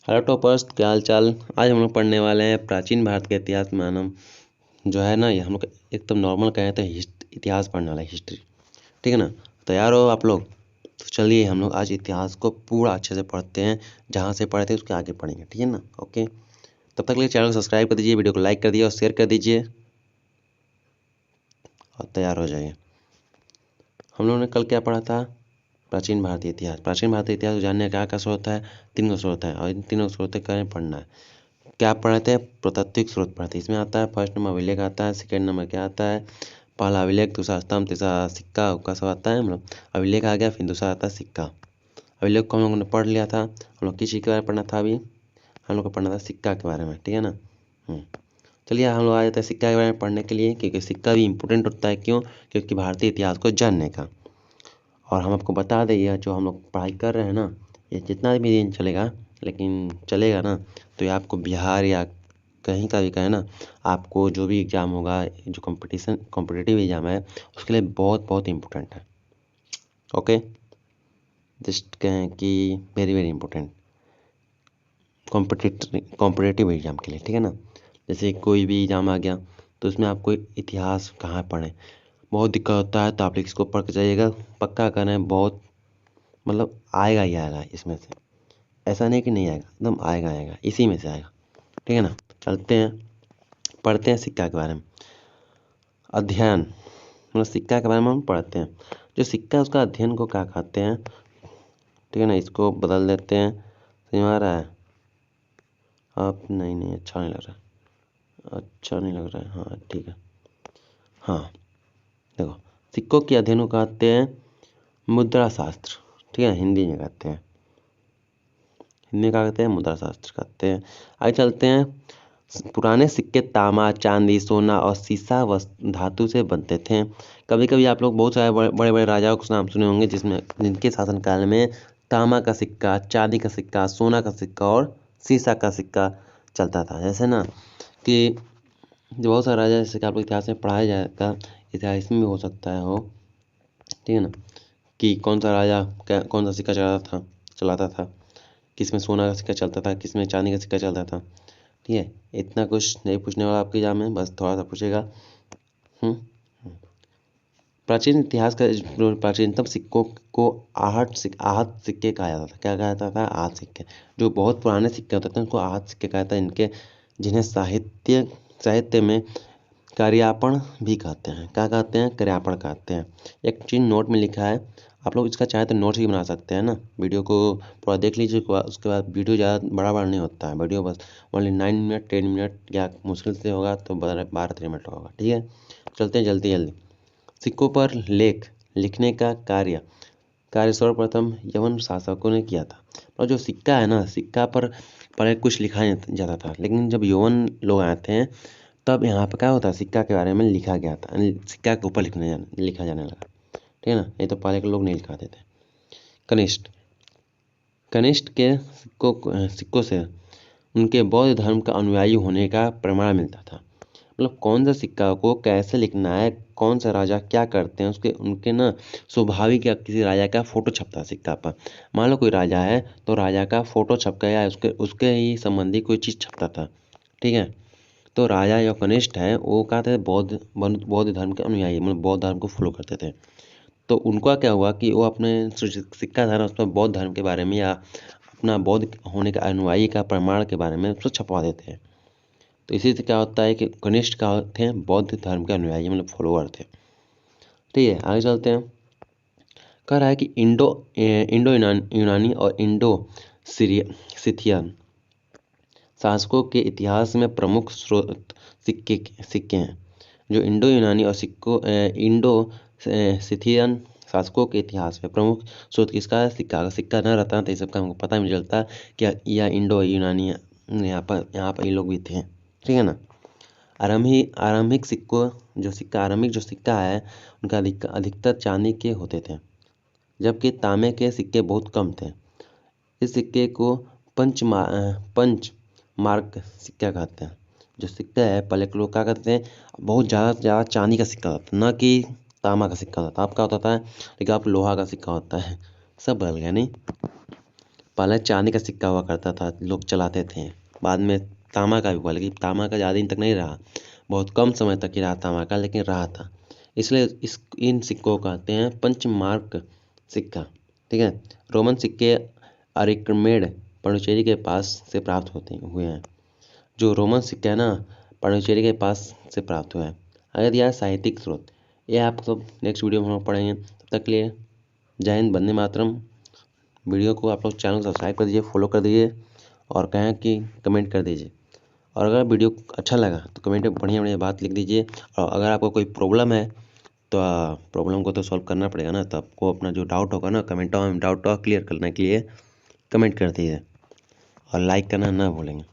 Hello toppers, क्या हाल चाल। आज हम लोग पढ़ने वाले हैं प्राचीन भारत के इतिहास में। मानव जो है ना, ये हम लोग एकदम नॉर्मल कहें तो इतिहास पढ़ने वाला है, हिस्ट्री। ठीक है ना। तैयार हो आप लोग? तो चलिए हम लोग आज इतिहास को पूरा अच्छे से पढ़ते हैं। जहाँ से पढ़े थे उसके आगे पढ़ेंगे, ठीक है ना। ओके, तब तक के लिए चैनल को सब्सक्राइब कर दीजिए, वीडियो को लाइक कर दीजिए और शेयर कर दीजिए और तैयार हो जाइए। हम लोगों ने कल क्या पढ़ा था? प्राचीन भारतीय इतिहास। प्राचीन भारतीय इतिहास को जानने का क्या स्रोत है? 3 स्रोत है और इन 3 स्रोत का पढ़ना है। क्या पढ़ते हैं? पुरातात्विक स्रोत पढ़ते हैं। इसमें आता है फर्स्ट नंबर अभिलेख आता है, सेकंड नंबर क्या आता है? पहला अभिलेख, दूसरा स्तंभ, तीसरा सिक्का का सब आता है। हम लोग अभिलेख आ गया, फिर दूसरा आता है सिक्का। अभिलेख को हम लोगों ने पढ़ लिया था। हम लोग किस चीज़ के बारे में पढ़ना था? अभी हम लोग को पढ़ना था सिक्का के बारे में, ठीक है ना। चलिए हम लोग आ जाते हैं सिक्का के बारे में पढ़ने के लिए, क्योंकि सिक्का भी इम्पोर्टेंट होता है। क्यों? क्योंकि भारतीय इतिहास को जानने का। और हम आपको बता दें, यह जो हम लोग पढ़ाई कर रहे हैं ना, ये जितना भी दिन चलेगा, लेकिन चलेगा ना, तो ये आपको बिहार या कहीं का भी कहें ना, आपको जो भी एग्ज़ाम होगा, जो कॉम्पिटिटिव एग्ज़ाम है, उसके लिए बहुत बहुत इम्पोर्टेंट है। ओके, जस्ट कहें कि very very important competitive exam के लिए, ठीक है ना। जैसे कोई भी एग्ज़ाम आ गया तो उसमें आपको इतिहास कहाँ पढ़ें, बहुत दिक्कत होता है। तो आप इसको पढ़ के जाइएगा, पक्का करें, बहुत मतलब आएगा ही आएगा इसमें से। ऐसा नहीं कि नहीं आएगा, एकदम आएगा आएगा, इसी में से आएगा, ठीक है ना। चलते हैं, पढ़ते हैं सिक्का के बारे में। अध्ययन मतलब सिक्का के बारे में हम पढ़ते हैं। जो सिक्का है उसका अध्ययन को क्या कहते हैं, ठीक है ना। इसको बदल देते हैं, समझ में आ रहा है आप? नहीं, अच्छा नहीं लग रहा, अच्छा नहीं लग रहा है। हाँ ठीक है। हाँ देखो, सिक्कों के अध्ययन को कहते हैं मुद्रा शास्त्र, ठीक है। हिंदी में कहते हैं, हिंदी में क्या कहते हैं? मुद्रा शास्त्र कहते हैं। आगे चलते हैं। पुराने सिक्के तांबा, चांदी, सोना और सीसा धातु से बनते थे। कभी कभी आप लोग बहुत सारे बड़े बड़े राजाओं के नाम सुने होंगे, जिनके शासनकाल में तांबा का सिक्का, चांदी का सिक्का, सोना का सिक्का और सीसा का सिक्का चलता था। जैसे ना कि जो बहुत सारे राजा, जैसे कि आप लोग इतिहास में पढ़ाया जाएगा, इतिहास में भी हो सकता है हो, ठीक है ना, कि कौन सा राजा कौन सा सिक्का चलाता था, किस में सोना का सिक्का चलता था, किस में चांदी का सिक्का चलता था, ठीक है। इतना कुछ नहीं पूछने वाला आपके एग्जाम में, बस थोड़ा सा पूछेगा। प्राचीन इतिहास का प्राचीनतम सिक्कों को आहट सिक्के कहा जाता था। क्या कहा जाता था? आहट सिक्के। जो बहुत पुराने सिक्के होते थे उनको आहट सिक्के कहा जाता है। इनके जिन्हें साहित्य में कार्यापण भी कहते हैं। क्या कहते हैं? कार्यापण कहते हैं। एक चीज़ नोट में लिखा है, आप लोग इसका चाहे तो नोट्स भी बना सकते हैं ना। वीडियो को पूरा देख लीजिए, उसके बाद वीडियो ज़्यादा बड़ा नहीं होता है, वीडियो बस ओनली 9 मिनट 10 मिनट या मुश्किल से होगा तो 12-13 मिनट होगा, ठीक है। चलते हैं जल्दी जल्दी। सिक्कों पर लिखने का कार्य सर्वप्रथम यवन शासकों ने किया था। और जो सिक्का है ना, सिक्का पर पहले कुछ लिखा जाता था, लेकिन जब यवन लोग आए थे तब यहाँ पर क्या होता है, सिक्का के बारे में लिखा गया था, सिक्का के ऊपर लिखा जाने लगा, ठीक है ना। ये तो पहले के लोग नहीं लिखाते थे। कनिष्ठ के सिक्कों से उनके बौद्ध धर्म का अनुयायी होने का प्रमाण मिलता था। मतलब कौन सा सिक्का को कैसे लिखना है, कौन सा राजा क्या करते हैं, उनके ना स्वाभाविक, या किसी राजा का फोटो छपता है सिक्का पर। मान लो कोई राजा है तो राजा का फोटो छपका या उसके ही संबंधी कोई चीज़ छपता था, ठीक है। तो राजा जो कनिष्ठ है वो क्या थे? बौद्ध धर्म के अनुयायी, मतलब बौद्ध धर्म को फॉलो करते थे। तो उनका क्या हुआ कि वो अपने सिक्का था ना, उसमें बौद्ध धर्म के बारे में या अपना बौद्ध होने का अनुयायी का प्रमाण के बारे में उसको छपवा देते हैं। तो इसी से क्या होता है कि कनिष्ठ का थे बौद्ध धर्म के अनुयायी, मतलब फॉलोअर थे, ठीक है। आगे चलते हैं। कह रहा है कि इंडो यूनानी और इंडो सिथियन शासकों के इतिहास में प्रमुख स्रोत सिक्के हैं। जो इंडो यूनानी और इंडो सिथियन शासकों के इतिहास में प्रमुख स्रोत किसका है? सिक्का का। सिक्का न रहता तो ये सबका हमको पता नहीं चलता कि यह इंडो यूनानी यहाँ पर ये लोग भी थे, ठीक है ना। आरंभिक आरंभिक जो सिक्का है उनका अधिकतर चांदी के होते थे, जबकि तांबे के सिक्के बहुत कम थे। इस सिक्के को पंच मार्क सिक्का कहते हैं। जो सिक्का है, पहले के लोग क्या करते हैं, बहुत ज़्यादा से ज़्यादा चांदी का सिक्का होता है, ना कि तांबा का सिक्का होता है। आपका होता है, लेकिन आप लोहा का सिक्का होता है। सब बदल गया नहीं। पहले चांदी का सिक्का हुआ करता था, लोग चलाते थे। बाद में तांबा का भी हुआ, लेकिन तांबा का ज़्यादा दिन तक नहीं रहा, बहुत कम समय तक ही रहा तांबा का, लेकिन रहा था। इसलिए इन सिक्कों को कहते हैं पंचमार्क सिक्का। ठीक है। रोमन सिक्के अरिकमेड पांडिचेरी के पास से प्राप्त होते हुए हैं। जो रोमन सिक्का है ना, पांडिचेरी के पास से प्राप्त हुआ है। अगर यह साहित्यिक स्रोत, ये आप सब नेक्स्ट वीडियो में हम पढ़ेंगे। तब तक के लिए जय हिंद, वंदे मातरम। वीडियो को आप लोग चैनल को सब्सक्राइब कर दीजिए, फॉलो कर दीजिए, और कहें कि कमेंट कर दीजिए। और अगर वीडियो अच्छा लगा तो कमेंट में बढ़िया बढ़िया बात लिख दीजिए। और अगर आपको कोई प्रॉब्लम है तो प्रॉब्लम को तो सॉल्व करना पड़ेगा ना, तो आपको अपना जो डाउट होगा ना कमेंटों में डाउट क्लियर करने के लिए कमेंट कर दीजिए, और लाइक करना ना भूलेंगे।